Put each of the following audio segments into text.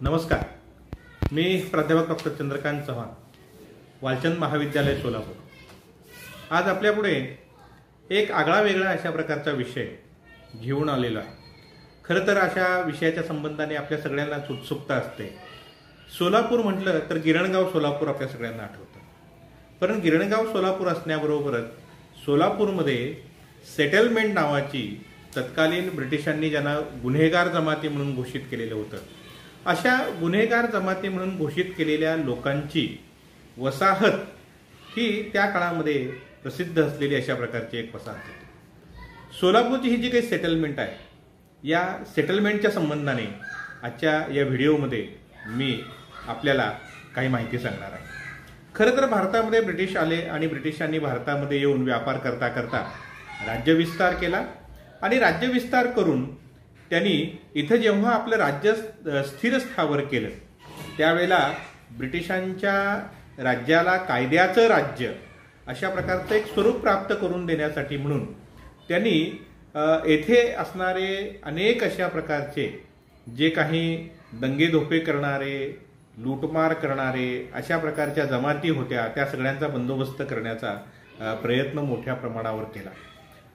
नमस्कार, मी प्राध्यापक डॉक्टर चंद्रकांत चव्हाण, वालचंद महाविद्यालय सोलापूर. आज आपल्यापुढे एक आगळा वेगळा अशा प्रकारचा विषय घेऊन आलेला आहे. खरं तर अशा विषयाच्या संबंधाने आपल्या सगळ्यांनाच उत्सुकता असते. सोलापूर म्हटलं तर गिरणगाव सोलापूर आपल्या सगळ्यांना आठवतं. पण गिरणगाव सोलापूर असण्याबरोबरच सोलापूरमध्ये सेटलमेंट नावाची तत्कालीन ब्रिटिशांनी ज्यांना गुन्हेगार जमाती म्हणून घोषित केलेलं होतं, अशा गुन्हेगार जमाती म्हणून घोषित केलेल्या लोकांची वसाहत ही त्या काळामध्ये प्रसिद्ध असलेली अशा प्रकारची एक वसाहत होती. सोलापूरची ही जी काही सेटलमेंट आहे, या सेटलमेंटच्या संबंधाने आजच्या या व्हिडिओमध्ये मी आपल्याला काही माहिती सांगणार आहे. खरं तर भारतामध्ये ब्रिटिश आले आणि ब्रिटिशांनी भारतामध्ये येऊन व्यापार करता करता राज्यविस्तार केला आणि राज्यविस्तार करून त्यांनी इथं जेव्हा आपलं राज्य स्थिर स्थावर केलं, त्यावेळेला ब्रिटिशांच्या राज्याला कायद्याचं राज्य अशा प्रकारचं एक स्वरूप प्राप्त करून देण्यासाठी म्हणून त्यांनी येथे असणारे अनेक अशा प्रकारचे जे काही दंगेधोपे करणारे, लूटमार करणारे अशा प्रकारच्या जमाती होत्या, त्या सगळ्यांचा बंदोबस्त करण्याचा प्रयत्न मोठ्या प्रमाणावर केला.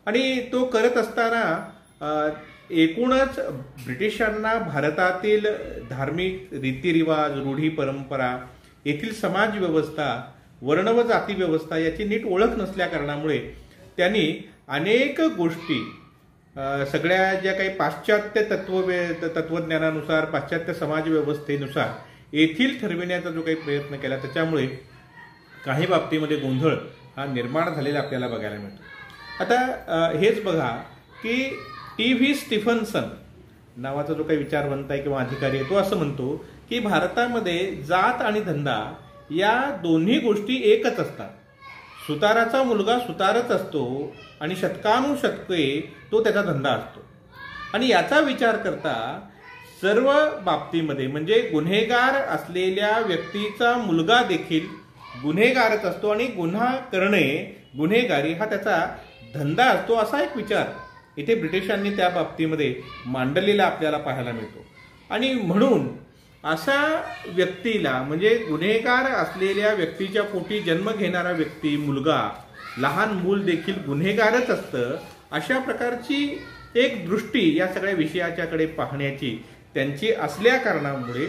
आणि तो करत असताना एकूणच ब्रिटिशांना भारतातील धार्मिक रीतिरिवाज, रूढी परंपरा, येथील समाज व्यवस्था, वर्ण व जाती व्यवस्था याची नीट ओळख नसल्या कारणामुळे त्यांनी अनेक गोष्टी सगळ्या ज्या काही पाश्चात्य तत्वज्ञानानुसार, पाश्चात्य समाज व्यवस्थेनुसार येथील ठरविण्याचा जो काही प्रयत्न केला, त्याच्यामुळे काही बाबतीमध्ये गोंधळ हा निर्माण झालेला आपल्याला बघायला मिळतो. आता हेच बघा की टी.व्ही. स्टीफन्सन नावाचा जो काही विचारवंत आहे किंवा अधिकारी आहे, तो असं म्हणतो की भारतामध्ये जात आणि धंदा या दोन्ही गोष्टी एकच असतात. सुताराचा मुलगा सुतारच असतो आणि शतकानुशतके तो त्याचा धंदा असतो. आणि याचा विचार करता सर्व बाबतीमध्ये म्हणजे गुन्हेगार असलेल्या व्यक्तीचा मुलगा देखील गुन्हेगारच असतो आणि गुन्हा करणे, गुन्हेगारी हा त्याचा धंदा असतो, असा एक विचार इथे ब्रिटिशांनी त्या बाबतीमध्ये मांडलेला आपल्याला पाहायला मिळतो. आणि म्हणून अशा व्यक्तीला म्हणजे गुन्हेगार असलेल्या व्यक्तीच्या पोटी जन्म घेणारा व्यक्ती, मुलगा, लहान मूल देखील गुन्हेगारच असतं, अशा प्रकारची एक दृष्टी या सगळ्या विषयाच्याकडे पाहण्याची त्यांची असल्या कारणामुळे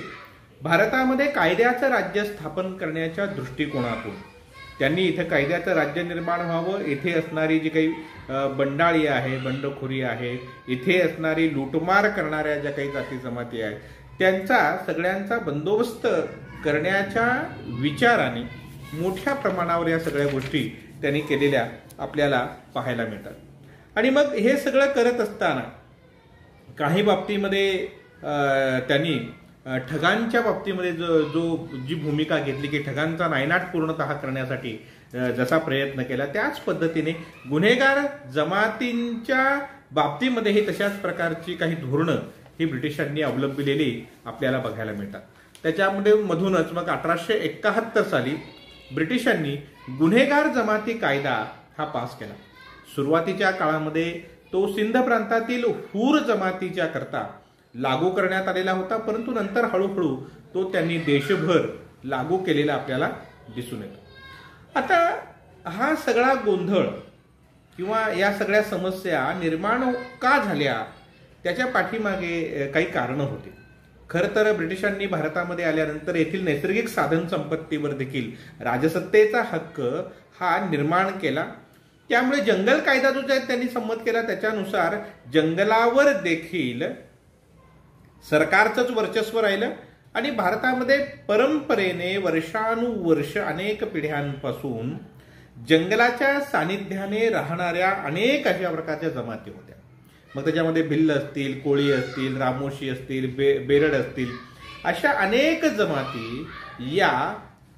भारतामध्ये कायद्याचं राज्य स्थापन करण्याच्या दृष्टिकोनातून त्यांनी इथे कायद्याचं राज्य निर्माण व्हावं. येथे असणारी जी काही बंडाळी आहे, बंडखोरी आहे, इथे असणारी लूटमार करणाऱ्या ज्या काही जाती जमाती आहेत, त्यांचा सगळ्यांचा बंदोबस्त करण्याच्या विचाराने मोठ्या प्रमाणावर या सगळ्या गोष्टी त्यांनी केलेल्या आपल्याला पाहायला मिळतात. आणि मग हे सगळं करत असताना काही बाबतीमध्ये त्यांनी ठगांच्या बाबतीमध्ये जी भूमिका घेतली की ठगांचा नायनाट पूर्णतः करण्यासाठी जसा प्रयत्न केला, त्याच पद्धतीने गुन्हेगार जमातींच्या बाबतीमध्ये ही तशाच प्रकारची काही धोरणं ही ब्रिटिशांनी अवलंबिलेली आपल्याला बघायला मिळतात. त्याच्यामध्ये मधूनच मग 1871 साली ब्रिटिशांनी गुन्हेगार जमाती कायदा हा पास केला. सुरुवातीच्या काळामध्ये तो सिंध प्रांतातील हूर जमातीच्या करता लागू करण्यात आलेला होता, परंतु नंतर हळूहळू तो त्यांनी देशभर लागू केलेला आपल्याला दिसून येतो. आता हा सगळा गोंधळ किंवा या सगळ्या समस्या निर्माण का झाल्या, त्याच्या पाठीमागे काही कारणं होती. खरं तर ब्रिटिशांनी भारतामध्ये आल्यानंतर येथील नैसर्गिक साधन संपत्तीवर देखील राजसत्तेचा हक्क हा निर्माण केला. त्यामुळे जंगल कायदा जो त्यांनी संमत केला, त्याच्यानुसार जंगलावर देखील सरकारचंच वर्चस्व राहिलं आणि भारतामध्ये परंपरेने वर्षानुवर्ष अनेक पिढ्यांपासून जंगलाच्या सानिध्याने राहणाऱ्या अनेक अशा प्रकारच्या जमाती होत्या. मग त्याच्यामध्ये भिल्ल असतील, कोळी असतील, रामोशी असतील, बेरड असतील, अशा अनेक जमाती या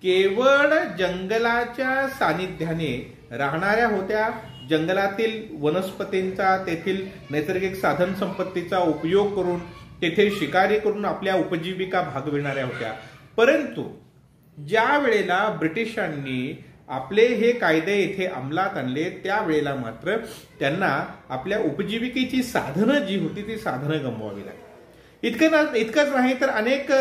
केवळ जंगलाच्या सानिध्याने राहणाऱ्या होत्या. जंगलातील वनस्पतींचा, तेथील नैसर्गिक साधन संपत्तीचा उपयोग करून, तेथे शिकारी करून आपल्या उपजीविका भागविणाऱ्या होत्या. परंतु ज्या वेळेला ब्रिटिशांनी आपले हे कायदे इथे अंमलात आणले, त्यावेळेला मात्र त्यांना आपल्या उपजीविकेची साधनं जी होती ती साधनं गमवावी लागली. इतकंच नाही तर अनेक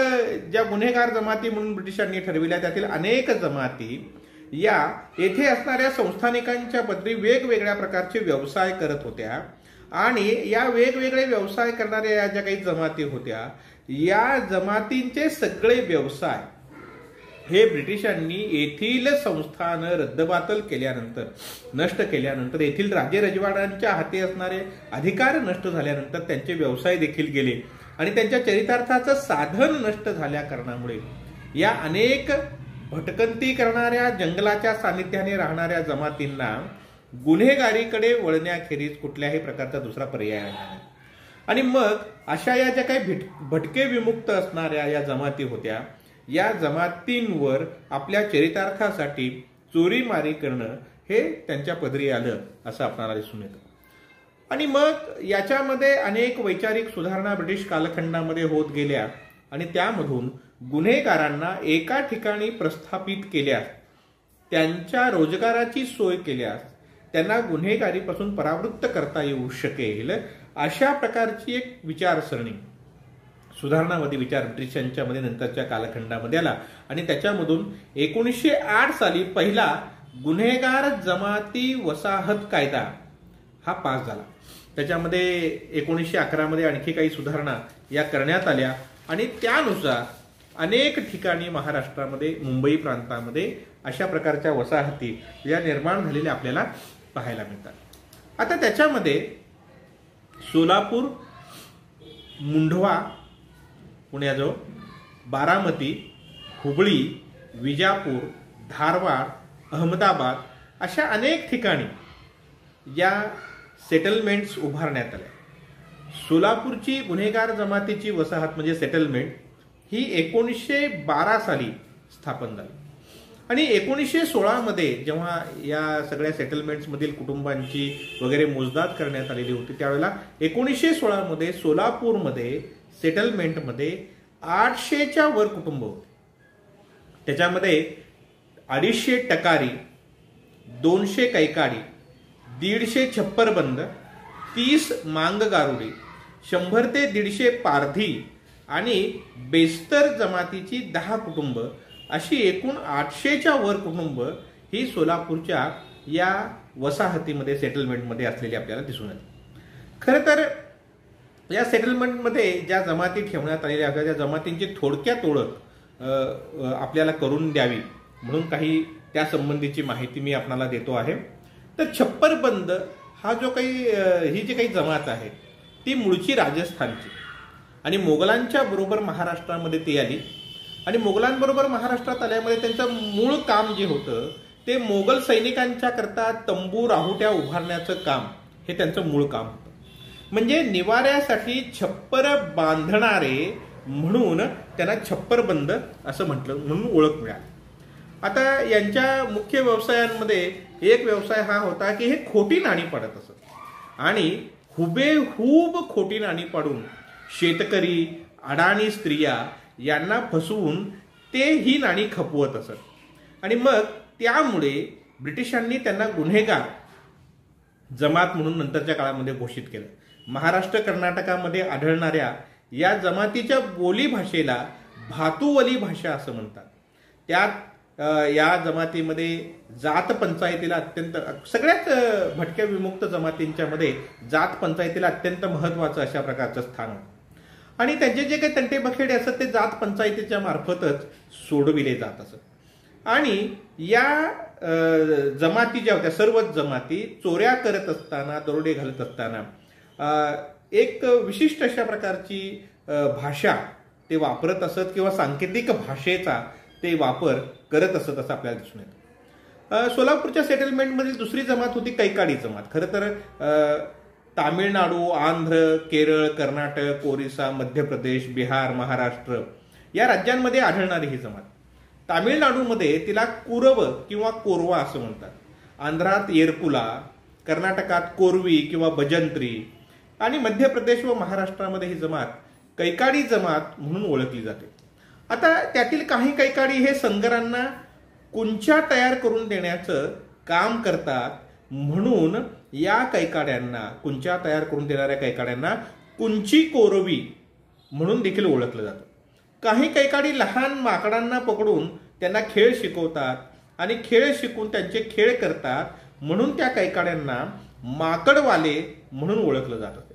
ज्या गुन्हेगार जमाती म्हणून ब्रिटिशांनी ठरविल्या त्यातील अनेक जमाती या येथे असणाऱ्या संस्थानिकांच्या पदरी वेगवेगळ्या प्रकारचे व्यवसाय करत होत्या आणि या वेगवेगळे व्यवसाय करणाऱ्या या ज्या काही जमाती होत्या या जमातींचे सगळे व्यवसाय हे ब्रिटिशांनी येथील संस्थान रद्दबातल केल्यानंतर नष्ट केल्यानंतर येथील राजे रजवाड्यांच्या हाती असणारे अधिकार नष्ट झाल्यानंतर त्यांचे व्यवसाय देखील गेले आणि त्यांच्या चरितार्थाचं साधन नष्ट झाल्या कारणामुळे या अनेक भटकंती करणाऱ्या जंगलाच्या सानिध्याने राहणाऱ्या जमातींना गुन्हेगारीकडे वळण्याखेरीज कुठल्याही प्रकारचा दुसरा पर्याय नाही आणि मग अशा या ज्या काही भटके विमुक्त असणाऱ्या या जमाती होत्या या जमातींवर आपल्या चरितार्थासाठी चोरीमारी करणं हे त्यांच्या पदरी आलं असं आपल्याला दिसून येतं आणि मग याच्यामध्ये अनेक वैचारिक सुधारणा ब्रिटिश कालखंडामध्ये होत गेल्या आणि त्यामधून गुन्हेगारांना एका ठिकाणी प्रस्थापित केल्यास त्यांच्या रोजगाराची सोय केल्यास त्यांना गुन्हेगारीपासून परावृत्त करता येऊ शकेल अशा प्रकारची एक विचारसरणी सुधारणावादी विचार ब्रिटिशांच्या मध्ये नंतरच्या कालखंडामध्ये आला आणि त्याच्यामधून 1908 साली पहिला गुन्हेगार जमाती वसाहत कायदा हा पास झाला. त्याच्यामध्ये 1911 मध्ये आणखी काही सुधारणा या करण्यात आल्या आणि त्यानुसार अनेक ठिकाणी महाराष्ट्रामध्ये मुंबई प्रांतामध्ये अशा प्रकारच्या वसाहती या निर्माण झालेल्या आपल्याला पाहायला मिळतात. आता त्याच्यामध्ये सोलापूर, मुंढवा पुण्याजवळ, बारामती, हुबळी, विजापूर, धारवाड, अहमदाबाद अशा अनेक ठिकाणी या सेटलमेंट्स उभारण्यात आल्या. सोलापूरची गुन्हेगार जमातीची वसाहत म्हणजे सेटलमेंट ही 1912 साली स्थापन झाली आणि 1916 मध्ये जेव्हा या सगळ्या सेटलमेंट्समधील कुटुंबांची वगैरे मोजदाद करण्यात आलेली होती त्यावेळेला 1916 मध्ये सोलापूरमध्ये सेटलमेंटमध्ये 800च्या वर कुटुंब होते. त्याच्यामध्ये 250 टकारी, 200 कैकाडी, 150 छप्परबंद, 30 मांगगारुडी, 100 ते 150 पारधी आणि बेस्तर जमातीची 10 कुटुंब अशी एकूण 800च्या वर कुटुंब ही सोलापूरच्या या वसाहतीमध्ये सेटलमेंटमध्ये असलेली आपल्याला दिसून येते. खरं तर या सेटलमेंटमध्ये ज्या जमाती ठेवण्यात आलेल्या होत्या त्या जमातींची थोडक्यात ओळख आपल्याला करून द्यावी म्हणून काही त्या संबंधीची माहिती मी आपल्याला देतो आहे. तर छप्परबंद हा जो काही ही जी काही जमात आहे ती मूळची राजस्थानची आणि मोगलांच्या बरोबर महाराष्ट्रामध्ये ती आली आणि मोगलांबरोबर महाराष्ट्रात आल्यामुळे त्यांचं मूळ काम जे होतं ते मोगल सैनिकांच्या करता तंबू राहुट्या उभारण्याचं काम हे त्यांचं मूळ काम होतं. म्हणजे निवाऱ्यासाठी छप्पर बांधणारे म्हणून त्यांना छप्परबंद असं म्हटलं म्हणून ओळख मिळाली. आता यांच्या मुख्य व्यवसायांमध्ये एक व्यवसाय हा होता की हे खोटी नाणी पाडत असत आणि हुबेहूब खोटी नाणी पाडून शेतकरी, अडाणी स्त्रिया यांना फसवून ते ही नाणी खपवत असत आणि मग त्यामुळे ब्रिटिशांनी त्यांना गुन्हेगार जमात म्हणून नंतरच्या काळामध्ये घोषित केलं. महाराष्ट्र कर्नाटकामध्ये आढळणाऱ्या या जमातीच्या बोली भाषेला भातुवली भाषा असं म्हणतात. त्यात या जमातीमध्ये जात पंचायतीला अत्यंत सगळ्याच भटक्या विमुक्त जमातींच्या मध्ये जात पंचायतीला अत्यंत महत्वाचं अशा प्रकारचं स्थान होतं आणि त्यांचे जे काही तंटे बखेडे असत ते जात पंचायतीच्या मार्फतच सोडविले जात असत आणि या जमाती ज्या होत्या सर्वच जमाती चोऱ्या करत असताना, दरोडे घालत असताना एक विशिष्ट अशा प्रकारची भाषा ते वापरत असत किंवा सांकेतिक भाषेचा ते वापर करत असत असं आपल्याला दिसून येतं. सोलापूरच्या सेटलमेंटमधील दुसरी जमात होती कैकाडी जमात. खरं तर तामिळनाडू, आंध्र, केरळ, कर्नाटक, ओरिसा, मध्य प्रदेश, बिहार, महाराष्ट्र या राज्यांमध्ये आढळणारी ही जमात. तामिळनाडूमध्ये तिला कुरव किंवा कोरवा असं म्हणतात, आंध्रात येरकुला, कर्नाटकात कोरवी किंवा भजंत्री आणि मध्य प्रदेश व महाराष्ट्रामध्ये ही जमात कैकाडी जमात म्हणून ओळखली जाते. आता त्यातील काही कैकाडी हे संगरांना कुंच्या तयार करून देण्याचं काम करतात म्हणून या कैकाड्यांना, कुंच्या तयार करून देणाऱ्या कैकाड्यांना कुंची कोरवी म्हणून देखील ओळखलं जातं. काही कैकाडी लहान माकडांना पकडून त्यांना खेळ शिकवतात आणि खेळ शिकून त्यांचे खेळ करतात, म्हणून त्या कैकाड्यांना माकडवाले म्हणून ओळखलं जात होते.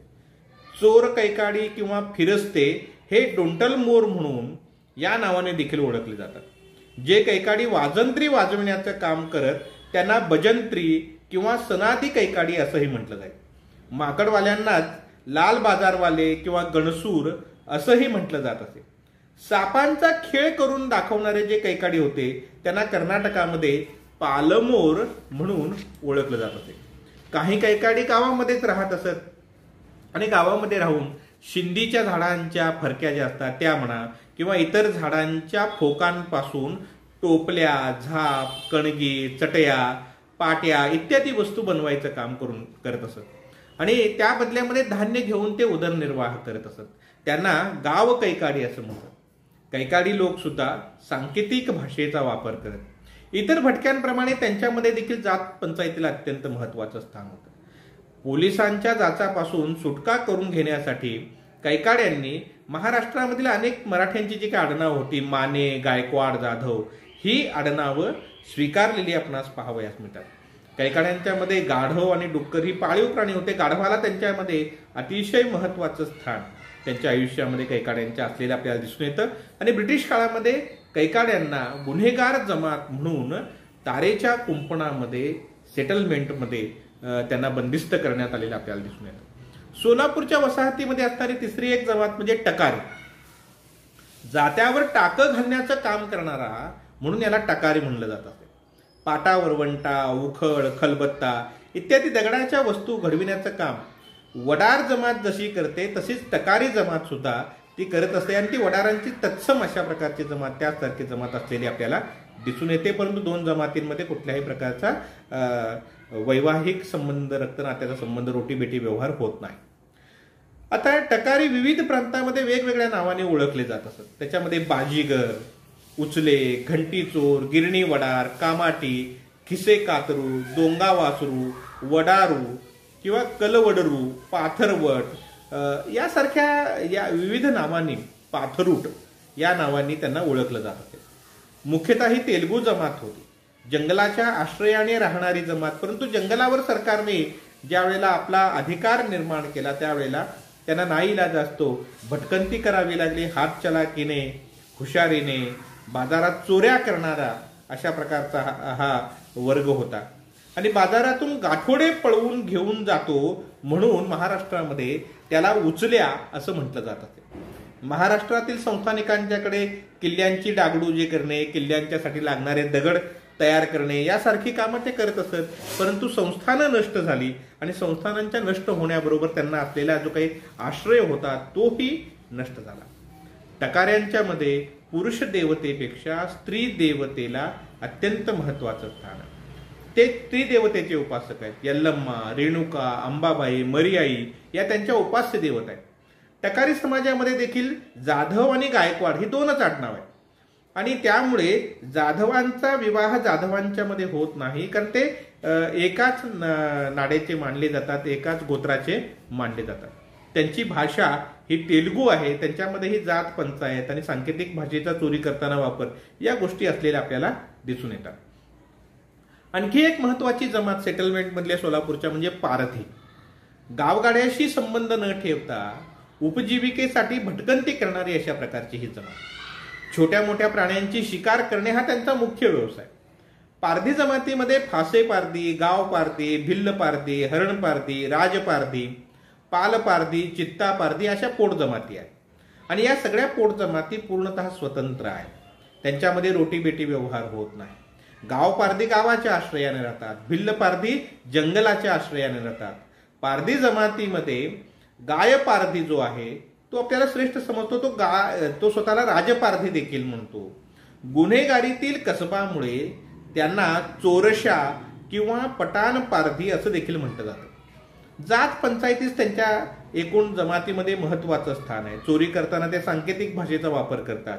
चोर कैकाडी किंवा फिरस्ते हे डोंटल मोर म्हणून या नावाने देखील ओळखले जातात. जे कैकाडी वाजंत्री वाजविण्याचं काम करत त्यांना भजंत्री किंवा सनादी कैकाडी असंही म्हटलं जाईल. माकडवाल्यांनाच लाल बाजारवाले किंवा गणसूर असंही म्हटलं जात असे. सापांचा खेळ करून दाखवणारे जे कैकाडी होते त्यांना कर्नाटकामध्ये पालमोर म्हणून ओळखलं जात असे. काही कैकाडी गावामध्येच राहत असत आणि गावामध्ये राहून शिंदीच्या झाडांच्या फरक्या ज्या असतात त्या म्हणा किंवा इतर झाडांच्या फोकांपासून टोपल्या, झाप, कणगी, चटया, पाट्या इत्यादी वस्तू बनवायचं काम करत असत आणि त्या बदल्यामध्ये धान्य घेऊन ते उदरनिर्वाह करत असत. त्यांना गाव कैकाडी असं म्हणतात. कैकाडी लोक सुद्धा सांकेतिक भाषेचा वापर करत. इतर भटक्यांप्रमाणे त्यांच्यामध्ये देखील जात पंचायतीला अत्यंत महत्वाचं स्थान होतं. पोलिसांच्या जाचापासून सुटका करून घेण्यासाठी कैकाड्यांनी महाराष्ट्रामधील अनेक मराठ्यांची जी काही आडनावं होती, माने, गायकवाड, जाधव, ही आडनावं स्वीकारलेली आपणास पाहावयास मिळतात. कैकाड्यांच्या मध्ये गाढव आणि डुक्कर ही पाळीव प्राणी होते. गाढवाला त्यांच्यामध्ये अतिशय महत्वाचं स्थान त्यांच्या आयुष्यामध्ये कैकाड्यांच्या असलेलं आपल्याला दिसून येतं आणि ब्रिटिश काळामध्ये कैकाड्यांना गुन्हेगार जमात म्हणून तारेच्या कुंपणामध्ये सेटलमेंटमध्ये त्यांना बंदिस्त करण्यात आलेलं आपल्याला दिसून येतं. सोलापूरच्या वसाहतीमध्ये असणारी तिसरी एक जमात म्हणजे टकारी. जात्यावर टाकं घालण्याचं काम करणारा म्हणून याला टकारी म्हणलं जात असे. पाटा, वरवंटा, उखळ, खलबत्ता इत्यादी दगडाच्या वस्तू घडविण्याचं काम वडार जमात जशी करते तशीच टकारी जमात सुद्धा ती करत असते आणि ती वडारांची तत्सम अशा प्रकारची जमात, त्यासारखी जमात असलेली आपल्याला दिसून येते. परंतु दोन जमातींमध्ये कुठल्याही प्रकारचा वैवाहिक संबंध, रक्तनात्याचा संबंध, रोटीबेटी व्यवहार होत नाही. आता टकारी विविध प्रांतामध्ये वेगवेगळ्या नावाने ओळखले जात असत. त्याच्यामध्ये बाजीगर, उचले, घंटी चोर, गिरणी वडार, कामाटी, खिसे कातरू, दोंगा वासरू, वडारू किंवा कलवडरू, पाथरवट यासारख्या या विविध नावांनी, पाथरूट या नावांनी त्यांना ओळखलं जात असे. मुख्यतः ही तेलुगू जमात होती, जंगलाच्या आश्रयाने राहणारी जमात. परंतु जंगलावर सरकारने ज्या वेळेला आपला अधिकार निर्माण केला त्यावेळेला त्यांना नाईलाज असतो भटकंती करावी लागली. हातचलाकीने, हुशारीने, बाजारात चोऱ्या करणारा अशा प्रकारचा हा वर्ग होता आणि बाजारातून गाठोडे पळवून घेऊन जातो म्हणून महाराष्ट्रामध्ये त्याला उचल्या असं म्हटलं जात असे. महाराष्ट्रातील संस्थानिकांच्याकडे किल्ल्यांची डागडुजी करणे, किल्ल्यांच्यासाठी लागणारे दगड तयार करणे यासारखी कामं ते करत असत. परंतु संस्थानं नष्ट झाली आणि संस्थानांच्या नष्ट होण्याबरोबर त्यांना असलेला जो काही आश्रय होता तोही नष्ट झाला. टकाऱ्यांच्या मध्ये पुरुष देवतेपेक्षा स्त्री देवतेला अत्यंत महत्वाचं स्थान आहे. ते स्त्री देवतेचे उपासक आहेत. यल्लम्मा, रेणुका, अंबाबाई, मरियाई या त्यांच्या उपास्य देवता आहेत. टकारी समाजामध्ये देखील जाधव आणि गायकवाड ही दोनच आडनाव आहेत आणि त्यामुळे जाधवांचा विवाह जाधवांच्या मध्ये होत नाही, कारण ते एकाच नाड्याचे मानले जातात, एकाच गोत्राचे मानले जातात. त्यांची भाषा ही तेलुगू आहे. त्यांच्यामध्ये ही जात पंचायत आणि सांकेतिक भाषेचा चोरी करताना वापर या गोष्टी असलेल्या आपल्याला दिसून येतात. आणखी एक महत्वाची जमात सेटलमेंट मधल्या सोलापूरच्या म्हणजे पारधी. गावगाड्याशी संबंध न ठेवता उपजीविकेसाठी भटकंती करणारी अशा प्रकारची ही जमात. छोट्या मोठ्या प्राण्यांची शिकार करणे हा त्यांचा मुख्य व्यवसाय. पारधी जमातीमध्ये फासे पारधी, गाव पारधी, भिल्ल पारधी, हरण पारधी, राज पारधी, पाल पारधी, चित्ता पारधी अशा पोट जमाती आहेत आणि या सगळ्या पोट जमाती पूर्णतः स्वतंत्र आहेत. त्यांच्यामध्ये रोटीबेटी व्यवहार होत नाही. गाव पारधी गावाच्या आश्रयाने राहतात, भिल्ल पारधी जंगलाच्या आश्रयाने राहतात. पारधी जमातीमध्ये गाय पारधी जो आहे तो आपल्याला श्रेष्ठ समजतो. तो स्वतःला राजपारधी देखील म्हणतो. गुन्हेगारीतील कसबामुळे त्यांना चोरशा किंवा पटाण पारधी असं देखील म्हटलं जातं. जात पंचायतीस त्यांच्या एकूण जमातीमध्ये महत्वाचं स्थान आहे. चोरी करताना ते सांकेतिक भाषेचा वापर करतात.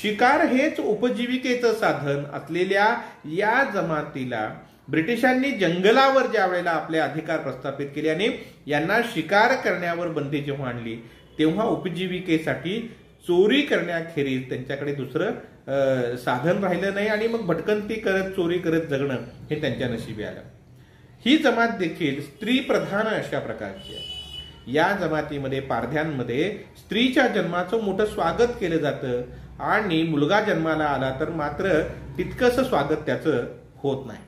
शिकार हेच उपजीविकेचं साधन असलेल्या या जमातीला ब्रिटिशांनी जंगलावर ज्या वेळेला आपले अधिकार प्रस्थापित केले आणि यांना शिकार करण्यावर बंदी जेव्हा आणली तेव्हा उपजीविकेसाठी चोरी करण्याखेरीज त्यांच्याकडे दुसरं साधन राहिलं नाही आणि मग भटकंती करत चोरी करत जगणं हे त्यांच्या नशिबी आलं. ही जमात देखील स्त्री प्रधान अशा प्रकारची आहे. या जमातीमध्ये पारध्यांमध्ये स्त्रीच्या जन्माचं मोठं स्वागत केलं जातं आणि मुलगा जन्माला आला तर मात्र तितकंसं स्वागत त्याचं होत नाही.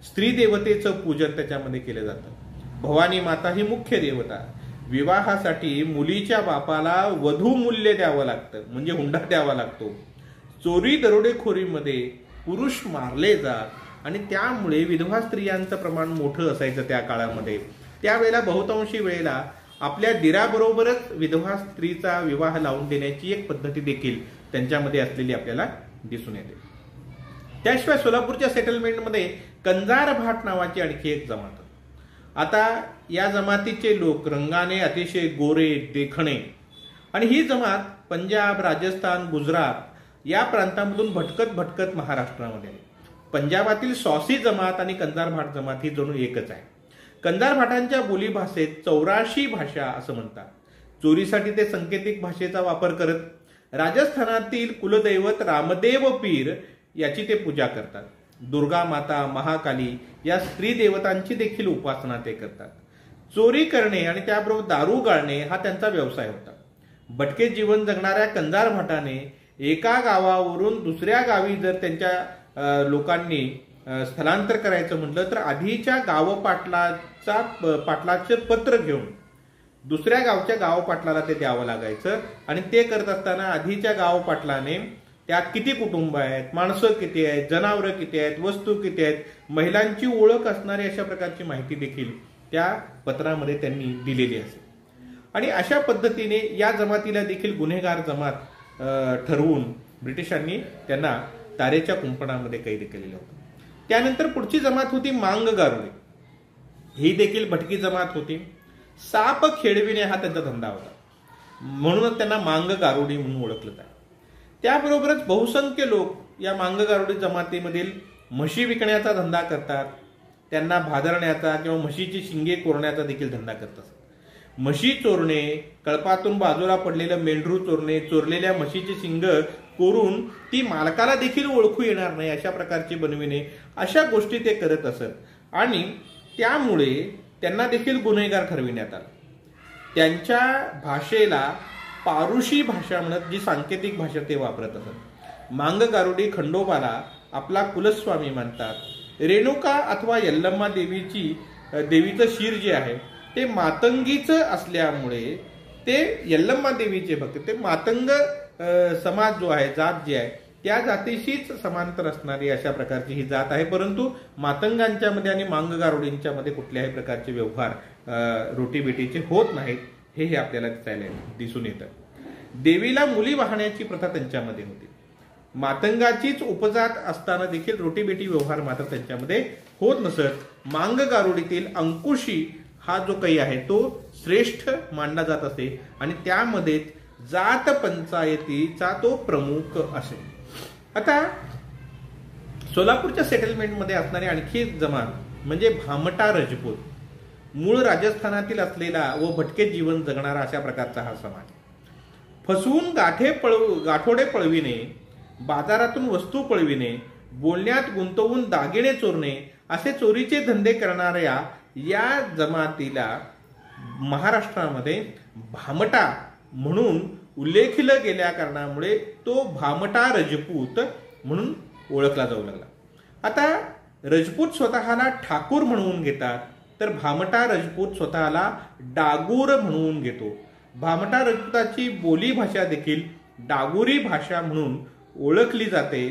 स्त्री देवतेचं पूजन त्याच्यामध्ये केलं जातं. भवानी माता ही मुख्य देवता. विवाहासाठी मुलीच्या बापाला वधू मूल्य द्यावं लागतं, म्हणजे हुंडा द्यावा लागतो. चोरी दरोडेखोरीमध्ये पुरुष मारले जात आणि त्यामुळे विधवा स्त्रियांचं प्रमाण मोठं असायचं त्या काळामध्ये. त्यावेळेला बहुतांशी वेळेला आपल्या दिराबरोबरच विधवा स्त्रीचा विवाह लावून देण्याची एक पद्धती देखील त्यांच्यामध्ये असलेली आपल्याला दिसून येते. त्याशिवाय सोलापूरच्या सेटलमेंटमध्ये कंजार भाट नावाची आणखी एक जमात. आता या जमातीचे लोक रंगाने अतिशय गोरे देखणे आणि ही जमात पंजाब, राजस्थान, गुजरात या प्रांतामधून भटकत भटकत महाराष्ट्रामध्ये आली. पंजाबातील सौसी जमात आणि कंजार भाट जमात ही जणू एकच आहे. कंजार भाटांच्या बोलीभाषेत 84 भाषा असं म्हणतात. चोरीसाठी ते सांकेतिक भाषेचा वापर करत राजस्थानातील कुलदैवत रामदेव पीर याची ते पूजा करतात. दुर्गा माता, महाकाली या स्त्री देवतांची देखील उपासना ते करतात. चोरी करणे आणि त्याबरोबर दारू गाळणे हा त्यांचा व्यवसाय होता. भटके जीवन जगणाऱ्या कंजार भाटाने एका गावावरून दुसऱ्या गावी जर त्यांच्या लोकांनी स्थलांतर करायचं म्हटलं तर आधीच्या पाटलाचे पत्र घेऊन दुसऱ्या गावच्या गावपाटलाला ते द्यावं लागायचं आणि ते करत असताना आधीच्या गावपाटलाने त्यात किती कुटुंब आहेत, माणसं किती आहेत, जनावरं किती आहेत, वस्तू किती आहेत, महिलांची ओळख असणारी अशा प्रकारची माहिती देखील त्या पत्रामध्ये त्यांनी दिलेली असेल. आणि अशा पद्धतीने या जमातीला देखील गुन्हेगार जमात ठरवून ब्रिटिशांनी त्यांना तारेच्या कुंपणामध्ये कैद केलेलं होतं. त्यानंतर पुढची जमात होती मांग गारुडी. ही देखील भटकी जमात होती. साप खेळविणे हा त्यांचा धंदा होता, म्हणूनच त्यांना मांग गारुडी म्हणून ओळखलं जातं. त्याबरोबरच बहुसंख्य लोक या मांग गारुडी जमातीमधील म्हशी विकण्याचा धंदा करतात. त्यांना भादरण्याचा किंवा म्हशीची शिंगे कोरण्याचा देखील धंदा करतात. म्हशी चोरणे, कळपातून बाजूला पडलेलं मेंढरू चोरणे, चोरलेल्या म्हशीची शिंग कोरून ती मालकाला देखील ओळखू येणार नाही अशा प्रकारची बनविणे, अशा गोष्टी ते करत असत आणि त्यामुळे त्यांना देखील गुन्हेगार ठरविण्यात आलं. त्यांच्या भाषेला पारुशी भाषा म्हणत, जी सांकेतिक भाषा ते वापरत असत. मांग गारुडी खंडोबाला आपला कुलस्वामी मानतात. रेणुका अथवा यल्लम्मा देवीचं शिर जे आहे ते मातंगीचं असल्यामुळे ते यल्लम्मा देवीचे भक्त, ते मातंग समाज जो आहे, जात जी आहे त्या जातीशीच समांतर असणारी अशा प्रकारची ही जात आहे. परंतु मातंगांच्या मध्ये आणि मांग गारुडींच्या मध्ये कुठल्याही प्रकारचे व्यवहार रोटीबेटीचे होत नाहीत, हे आपल्याला दिसून येतं. देवीला मुली वाहण्याची प्रथा त्यांच्यामध्ये होती. मातंगाचीच उपजात असताना देखील रोटीबेटी व्यवहार मात्र त्यांच्यामध्ये होत नसत. मांग गारुडीतील अंकुशी हा जो काही आहे तो श्रेष्ठ मानला जात असे आणि त्यामध्ये जात पंचायतीचा तो प्रमुख असे. आता सोलापूरच्या सेटलमेंटमध्ये असणारी आणखी एक जमात म्हणजे भामटा रजपूत. मूळ राजस्थानातील असलेला व भटके जीवन जगणारा अशा प्रकारचा हा समाज. फसवून गाठोडे पळविणे, बाजारातून वस्तू पळविणे, बोलण्यात गुंतवून दागिने चोरणे असे चोरीचे धंदे करणाऱ्या या जमातीला महाराष्ट्रामध्ये भामटा म्हणून उल्लेखिलं गेल्या कारणामुळे तो भामटा रजपूत म्हणून ओळखला जाऊ लागला. आता रजपूत स्वतःला ठाकूर म्हणून घेतात, तर भामटा रजपूत स्वतःला डागूर म्हणून घेतो. भामटा रजपुताची बोली भाषा देखील डागुरी भाषा म्हणून ओळखली जाते.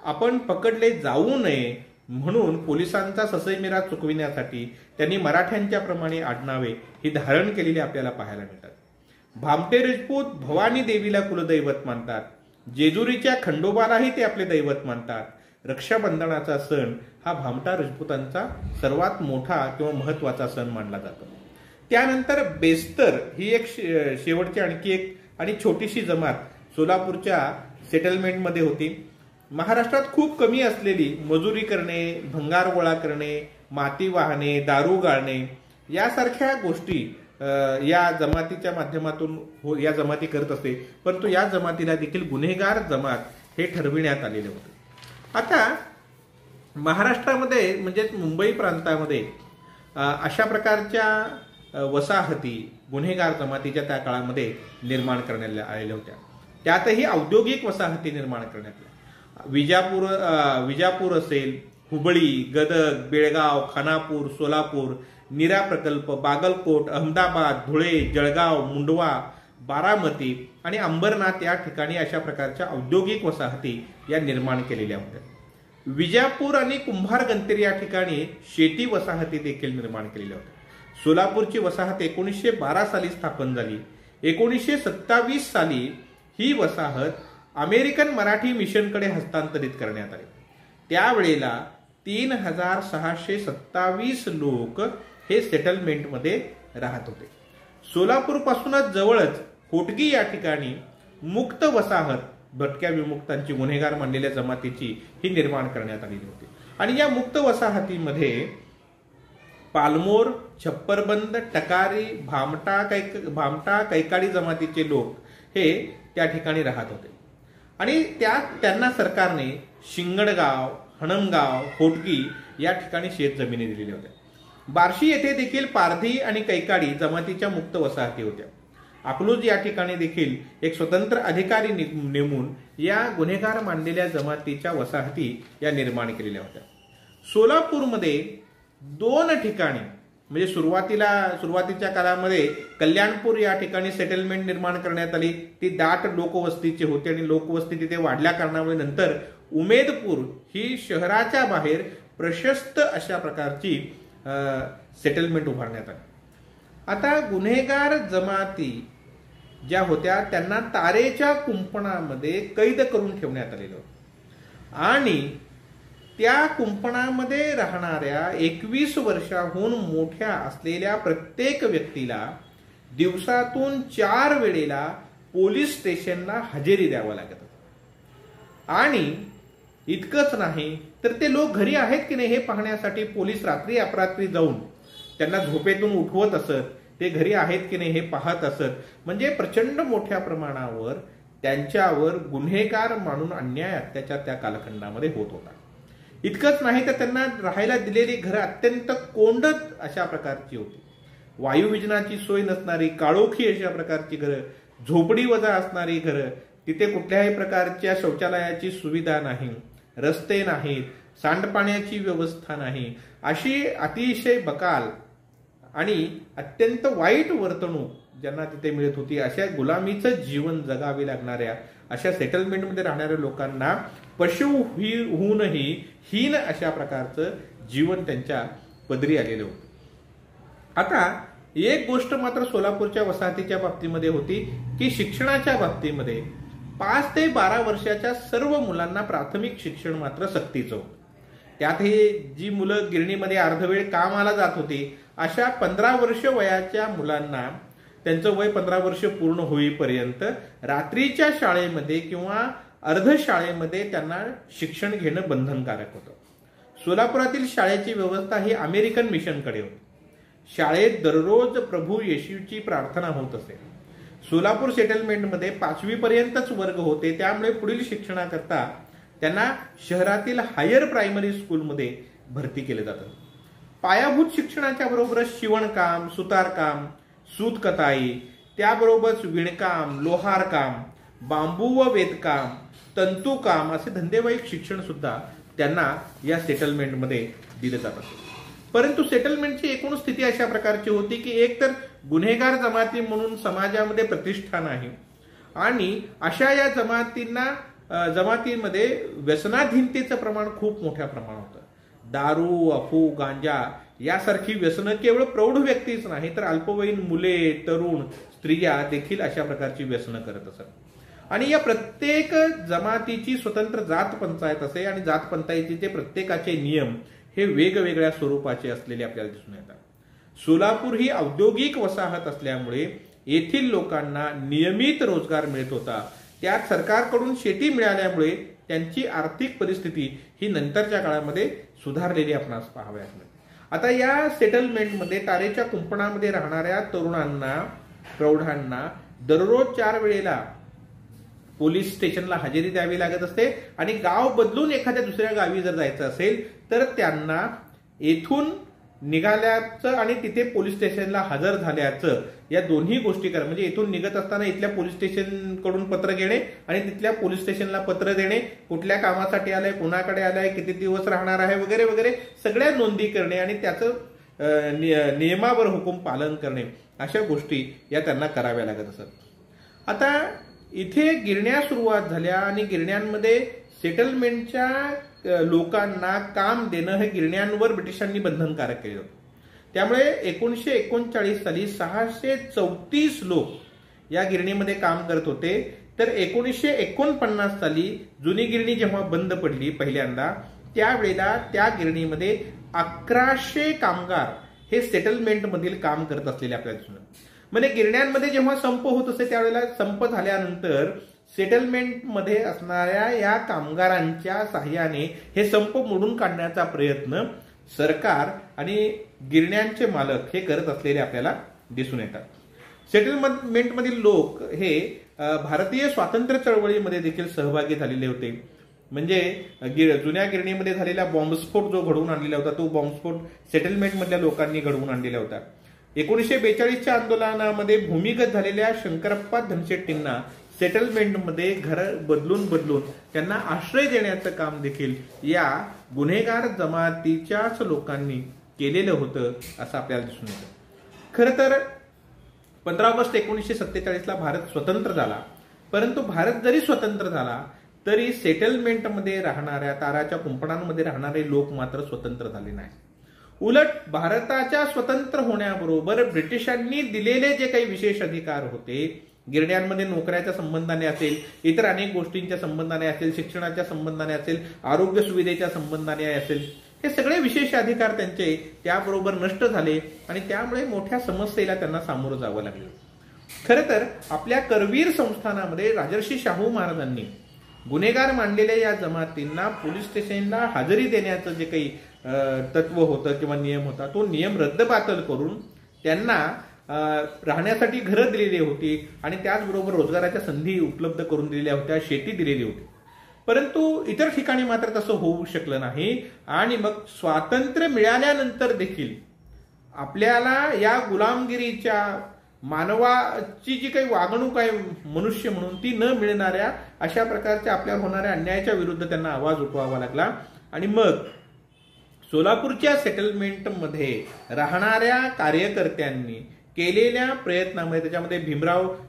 आपण पकडले जाऊ नये म्हणून पोलिसांचा ससेमिरा चुकविण्यासाठी त्यांनी मराठ्यांच्या प्रमाणे आडनावे ही धारण केलेली आपल्याला पाहायला मिळतात. भामटे रजपूत भवानी देवीला कुलदैवत मानतात. जेजुरीच्या खंडोबालाही ते आपले दैवत मानतात. रक्षाबंधनाचा सण हा भामटा रजपुतांचा सर्वात मोठा किंवा महत्वाचा सण मानला जातो. त्यानंतर बेस्तर ही एक शेवटची आणखी एक आणि छोटीशी जमात सोलापूरच्या सेटलमेंटमध्ये होती. महाराष्ट्रात खूप कमी असलेली मजुरी करणे, भंगार गोळा करणे, माती वाहणे, दारू गाळणे यासारख्या गोष्टी या जमातीच्या माध्यमातून या जमाती करत असते, परंतु या जमातीला देखील गुन्हेगार जमात हे ठरविण्यात आलेले होते. आता महाराष्ट्रामध्ये म्हणजेच मुंबई प्रांतामध्ये अशा प्रकारच्या वसाहती गुन्हेगार जमातीच्या त्या काळामध्ये निर्माण करण्यात आलेल्या होत्या. त्यातही औद्योगिक वसाहती निर्माण करण्यात आल्या. विजापूर असेल, हुबळी, गदग, बेळगाव, खानापूर, सोलापूर, नीरा प्रकल्प, बागलकोट, अहमदाबाद, धुळे, जळगाव, मुंडवा, बारामती आणि अंबरनाथ या ठिकाणी अशा प्रकारच्या औद्योगिक वसाहती या निर्माण केलेल्या होत्या. विजापूर आणि कुंभार गंतेर या ठिकाणी शेती वसाहती देखील निर्माण केलेल्या होत्या. सोलापूरची वसाहत 1912 साली स्थापन झाली. 1927 साली ही वसाहत अमेरिकन मराठी मिशनकडे हस्तांतरित करण्यात आली. त्यावेळेला 3627 लोक हे सेटलमेंटमध्ये राहत होते. सोलापूर पासूनच जवळच होटगी या ठिकाणी मुक्त वसाहत भटक्या विमुक्तांची गुन्हेगार मानलेल्या जमातीची ही निर्माण करण्यात आलेली होती. आणि या मुक्त वसाहतीमध्ये पालमोर, छप्परबंद, टकारी, भामटा, कैकाडी जमातीचे लोक हे त्या ठिकाणी राहत होते. आणि त्यांना सरकारने शिंगणगाव, हणमगाव, होटगी या ठिकाणी शेतजमिनी दिलेल्या होत्या. बार्शी येथे देखील पारधी आणि कैकाडी जमातीच्या मुक्त वसाहती होत्या. अकलूज या ठिकाणी देखील एक स्वतंत्र अधिकारी नेमून या गुन्हेगार मानलेल्या जमातीच्या वसाहती या निर्माण केलेल्या होत्या. सोलापूरमध्ये 2 ठिकाणी म्हणजे सुरुवातीच्या काळामध्ये कल्याणपूर या ठिकाणी सेटलमेंट निर्माण करण्यात आली. ती दाट लोकवस्तीची होती आणि लोकवस्ती तिथे वाढल्या कारणामुळे नंतर उमेदपूर ही शहराच्या बाहेर प्रशस्त अशा प्रकारची सेटलमेंट उभारण्यात आली. आता गुन्हेगार जमाती ज्या होत्या त्यांना तारेच्या कुंपणामध्ये कैद करून ठेवण्यात आलेलं होतं आणि त्या कुंपणामध्ये राहणाऱ्या 21 वर्षाहून मोठ्या असलेल्या प्रत्येक व्यक्तीला दिवसातून 4 वेळेला पोलीस स्टेशनला हजेरी द्यावं लागत. आणि इतकंच नाही तर ते लोक घरी आहेत की नाही हे पाहण्यासाठी पोलीस रात्री अपरात्री जाऊन त्यांना झोपेतून उठवत असत. ते घरी आहेत की नाही हे पाहत असत. म्हणजे प्रचंड मोठ्या प्रमाणावर त्यांच्यावर गुन्हेगार मानून अन्याय अत्याचार त्या कालखंडामध्ये होत होता. इतकंच नाही तर त्यांना राहायला दिलेली घरं अत्यंत कोंडत अशा प्रकारची होती. वायुविजनाची सोय नसणारी, काळोखी अशा प्रकारची घरं, झोपडी वजा असणारी घरं, तिथे कुठल्याही प्रकारच्या शौचालयाची सुविधा नाही, रस्ते नाहीत, सांडपाण्याची व्यवस्था नाही, अशी अतिशय बकाल आणि अत्यंत वाईट वर्तणूक ज्यांना तिथे मिळत होती. अशा गुलामीचं जीवन जगावे लागणाऱ्या अशा सेटलमेंटमध्ये राहणाऱ्या लोकांना पशु होऊनही हीन अशा प्रकारचं जीवन त्यांच्या पदरी आलेलं होतं. आता एक गोष्ट मात्र सोलापूरच्या वसाहतीच्या बाबतीमध्ये होती की शिक्षणाच्या बाबतीमध्ये 5 ते 12 वर्षाच्या सर्व मुलांना प्राथमिक शिक्षण मात्र सक्तीचं होतं. त्यातही जी मुलं गिरणीमध्ये अर्धवेळ कामाला जात होती अशा 15 वर्ष वयाच्या मुलांना त्यांचं वय 15 वर्ष पूर्ण होईपर्यंत रात्रीच्या शाळेमध्ये किंवा अर्धशाळेमध्ये त्यांना शिक्षण घेणं बंधनकारक होतं. सोलापुरातील शाळेची व्यवस्था ही अमेरिकन मिशनकडे होती. शाळेत दररोज प्रभू येशूची प्रार्थना होत असे. सोलापूर सेटलमेंटमध्ये 5वी पर्यंतच वर्ग होते. त्यामुळे पुढील शिक्षणाकरता त्यांना शहरातील हायर प्रायमरी स्कूलमध्ये भरती केले जातं. पायाभूत शिक्षणाच्या बरोबरच शिवणकाम, सुतारकाम, सूतकताई, त्याबरोबरच विणकाम, लोहारकाम, बांबू व वेदकाम, तंतुकाम असे धंदेवाईक शिक्षण सुद्धा त्यांना या सेटलमेंटमध्ये दिलं जात असे. परंतु सेटलमेंटची एकूण स्थिती अशा प्रकारची होती की एक तर गुन्हेगार जमाती म्हणून समाजामध्ये प्रतिष्ठा नाही आणि अशा या जमातीमध्ये व्यसनाधीनतेचं प्रमाण खूप मोठ्या प्रमाणात होतं. दारू, अफू, गांजा यासारखी व्यसनं केवळ प्रौढ व्यक्तीच नाही तर अल्पवयीन मुले, तरुण, स्त्रिया देखील अशा प्रकारची व्यसनं करत असत. आणि या प्रत्येक जमातीची स्वतंत्र जात पंचायत असे आणि जात पंचायतीचे प्रत्येकाचे नियम हे वेगवेगळ्या स्वरूपाचे असलेले आपल्याला दिसून येतात. सोलापूर ही औद्योगिक वसाहत असल्यामुळे येथील लोकांना नियमित रोजगार मिळत होता. त्यात सरकारकडून शेती मिळाल्यामुळे त्यांची आर्थिक परिस्थिती ही नंतरच्या काळामध्ये सुधारलेली आपणास पाहावयास मिळते. आता या सेटलमेंटमध्ये तारेच्या कुंपणामध्ये राहणाऱ्या तरुणांना, प्रौढांना दररोज 4 वेळेला पोलीस स्टेशनला हजेरी द्यावी लागत असते आणि गाव बदलून एखाद्या दुसऱ्या गावी जर जायचं असेल तर त्यांना येथून निघाल्याचं आणि तिथे पोलीस स्टेशनला हजर झाल्याचं या दोन्ही गोष्टी करा. म्हणजे इथून निघत असताना इथल्या पोलीस स्टेशन कडून पत्र घेणे आणि तिथल्या पोलीस स्टेशनला पत्र देणे, कुठल्या कामासाठी आलंय, कुणाकडे आलंय, किती दिवस राहणार आहे वगैरे वगैरे सगळ्या नोंदी करणे आणि त्याचं नियमावर हुकूम पालन करणे, अशा गोष्टी या त्यांना कराव्या लागत असत. आता इथे गिरण्या सुरुवात झाल्या आणि गिरण्यांमध्ये सेटलमेंटच्या लोकांना काम देणं हे गिरण्यांवर ब्रिटिशांनी बंधनकारक केलं. त्यामुळे 1939 साली 634 लोक या गिरणीमध्ये काम करत होते. तर 1949 साली जुनी गिरणी जेव्हा बंद पडली पहिल्यांदा, त्यावेळेला त्या गिरणीमध्ये 1100 कामगार हे सेटलमेंट मधील काम करत असलेले आपल्याला दिसून. म्हणजे गिरण्यांमध्ये जेव्हा संप होत असते त्यावेळेला संप झाल्यानंतर सेटलमेंटमध्ये असणाऱ्या या कामगारांच्या साह्याने हे संप मोडून काढण्याचा प्रयत्न सरकार आणि गिरण्यांचे मालक हे करत असलेले आपल्याला दिसून येतात. सेटलमेंटमधील लोक हे भारतीय स्वातंत्र्य चळवळीमध्ये देखील सहभागी झालेले होते. म्हणजे जुन्या गिरणीमध्ये झालेला बॉम्बस्फोट जो घडवून आणलेला होता तो बॉम्बस्फोट सेटलमेंटमधल्या लोकांनी घडवून आणलेला होता. 1942च्या आंदोलनामध्ये भूमिगत झालेल्या शंकरप्पा धनशेट्टींना सेटलमेंटमध्ये घर बदलून त्यांना आश्रय देण्याचं काम देखील या गुन्हेगार जमातीच्याच लोकांनी केलेलं होतं असं आपल्याला दिसून येतं. खरं तर 15 ऑगस्ट 1947ला भारत स्वतंत्र झाला. परंतु भारत जरी स्वतंत्र झाला तरी सेटलमेंटमध्ये राहणाऱ्या, ताराच्या कुंपणांमध्ये राहणारे लोक मात्र स्वतंत्र झाले नाही. उलट भारताच्या स्वतंत्र होण्याबरोबर ब्रिटिशांनी दिलेले जे काही विशेष अधिकार होते, गिरण्यांमध्ये नोकऱ्याच्या संबंधाने असेल, इतर अनेक गोष्टींच्या संबंधाने असेल, शिक्षणाच्या संबंधाने असेल, आरोग्य सुविधेच्या संबंधाने असेल, हे सगळे विशेष अधिकार त्यांचे त्याबरोबर नष्ट झाले आणि त्यामुळे मोठ्या समस्येला त्यांना सामोरं जावं लागलं. खरं तर आपल्या करवीर संस्थानामध्ये राजर्षी शाहू महाराजांनी गुन्हेगार मानलेल्या या जमातींना पोलीस स्टेशनला हजेरी देण्याचं जे काही तत्व होतं किंवा नियम होता तो नियम रद्दबातल करून त्यांना राहण्यासाठी घरं दिलेली होती आणि त्याचबरोबर रोजगाराच्या संधी उपलब्ध करून दिलेल्या होत्या, शेती दिलेली होती. परंतु इतर ठिकाणी मात्र तसं होऊ शकलं नाही आणि मग स्वातंत्र्य मिळाल्यानंतर देखील आपल्याला या गुलामगिरीच्या मानवाची जी काही वागणूक आहे मनुष्य म्हणून ती न मिळणाऱ्या अशा प्रकारच्या आपल्यावर होणाऱ्या अन्यायाच्या विरुद्ध त्यांना आवाज उठवावा लागला. आणि मग सोलापूरच्या सेटलमेंटमध्ये राहणाऱ्या कार्यकर्त्यांनी केलेल्या प्रयत्नामुळे, त्याच्यामध्ये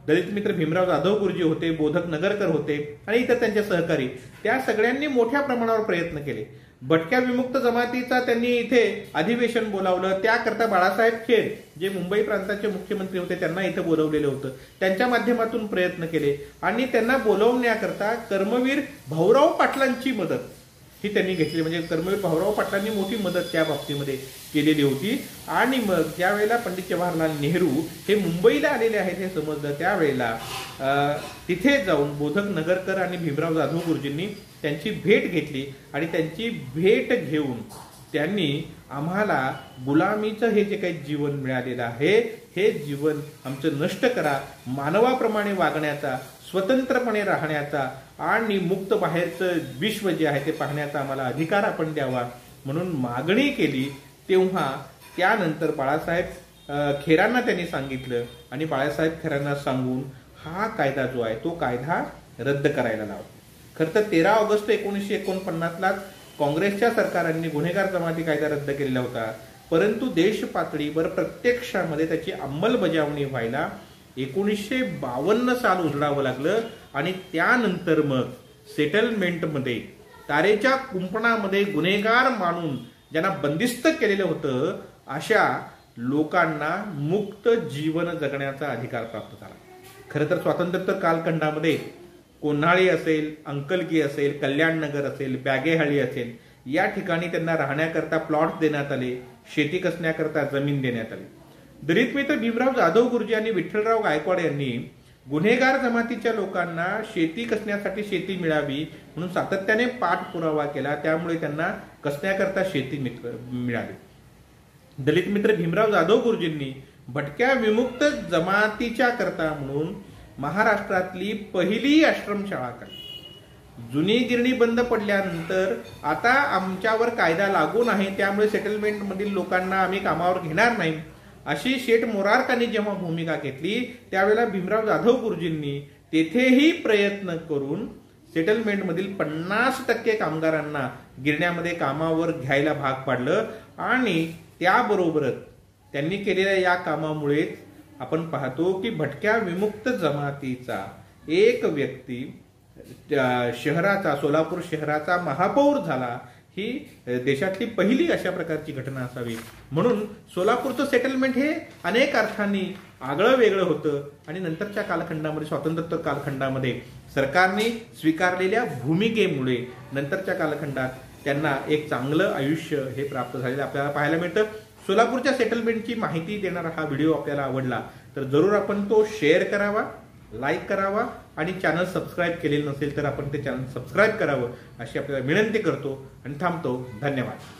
दलित मित्र भीमराव जाधव गुरुजी होते, बोधक नगरकर होते आणि इतर त्यांचे सहकारी, त्या सगळ्यांनी मोठ्या प्रमाणावर प्रयत्न केले. भटक्या विमुक्त जमातीचा त्यांनी इथे अधिवेशन बोलावलं. त्याकरता बाळासाहेब खेर जे मुंबई प्रांताचे मुख्यमंत्री होते त्यांना इथं बोलवलेलं होतं. त्यांच्या माध्यमातून प्रयत्न केले आणि त्यांना बोलवण्याकरता कर्मवीर भाऊराव पाटलांची मदत ही त्यांनी घेतली. म्हणजे कर्मवीर भाऊराव पाटलांनी मोठी मदत त्या बाबतीमध्ये केलेली होती. आणि मग ज्या वेळेला पंडित जवाहरलाल नेहरू हे मुंबईला आलेले आहेत हे समजलं त्यावेळेला तिथे जाऊन बोधक नगरकर आणि भीमराव जाधव गुरुजींनी त्यांची भेट घेतली आणि त्यांची भेट घेऊन त्यांनी आम्हाला गुलामीचं हे जे काही जीवन मिळालेलं आहे हे जीवन आमचं नष्ट करा, मानवाप्रमाणे वागण्याचा, स्वतंत्रपणे राहण्याचा आणि मुक्त बाहेरचं विश्व जे आहे ते पाहण्याचा आम्हाला अधिकार आपण द्यावा म्हणून मागणी केली. तेव्हा त्यानंतर बाळासाहेब खेरांना त्यांनी सांगितलं आणि बाळासाहेब खेरांना सांगून हा कायदा जो आहे तो कायदा रद्द करायला लावला. खरं तर 13 ऑगस्ट 1949ला काँग्रेसच्या सरकारांनी गुन्हेगार जमाती कायदा रद्द केलेला होता. परंतु देश पातळीवर प्रत्यक्षामध्ये त्याची अंमलबजावणी व्हायला 1952 साल उजडावं लागलं आणि त्यानंतर मग सेटलमेंटमध्ये तारेच्या कुंपणामध्ये गुन्हेगार मानून ज्यांना बंदिस्त केलेलं होतं अशा लोकांना मुक्त जीवन जगण्याचा अधिकार प्राप्त झाला. खरं तर स्वातंत्र्योत्तर कालखंडामध्ये कोन्हाळी असेल, अंकलगी असेल, कल्याणनगर असेल, बॅगेहाळी असेल या ठिकाणी त्यांना राहण्याकरता प्लॉट देण्यात आले, शेती कसण्याकरता जमीन देण्यात आली. दलित मित्र भीमराव जाधव गुरुजी आणि विठ्ठलराव गायकवाड यांनी गुन्हेगार जमातीच्या लोकांना शेती कसण्यासाठी शेती मिळावी म्हणून सातत्याने पाठपुरावा केला. त्यामुळे त्यांना कसण्याकरता शेती मिळाली. दलित मित्र भीमराव जाधव गुरुजींनी भटक्या विमुक्त जमातीच्या करता म्हणून महाराष्ट्रातली पहिली आश्रमशाळा काढली. जुनी गिरणी बंद पडल्यानंतर आता आमच्यावर कायदा लागू नाही, त्यामुळे सेटलमेंट मधील लोकांना आम्ही कामावर घेणार नाही, अशी शेठ मोरारकांनी जेव्हा भूमिका घेतली त्यावेळेला भीमराव जाधव गुरुजींनी तेथेही प्रयत्न करून सेटलमेंट मधील 50% कामगारांना गिरण्यामध्ये कामावर घ्यायला भाग पाडलं. आणि त्याबरोबरच त्यांनी केलेल्या या कामामुळेच आपण पाहतो की भटक्या विमुक्त जमातीचा एक व्यक्ती शहराचा, सोलापूर शहराचा महापौर झाला. ही देशातली पहिली अशा प्रकारची घटना असावी. म्हणून सोलापूरचं सेटलमेंट हे अनेक अर्थांनी आगळं वेगळं होतं आणि नंतरच्या कालखंडामध्ये, स्वातंत्र्योत्तर कालखंडामध्ये सरकारने स्वीकारलेल्या भूमिकेमुळे नंतरच्या कालखंडात त्यांना एक चांगलं आयुष्य हे प्राप्त झालेलं आपल्याला पाहायला मिळतं. सोलापूरच्या सेटलमेंटची माहिती देणारा हा व्हिडिओ आपल्याला आवडला तर जरूर आपण तो शेअर करावा, लाईक करावा आणि चॅनल सबस्क्राईब केलेलं नसेल तर आपण ते चॅनल सबस्क्राईब करावं अशी आपल्याला विनंती करतो आणि थांबतो. धन्यवाद.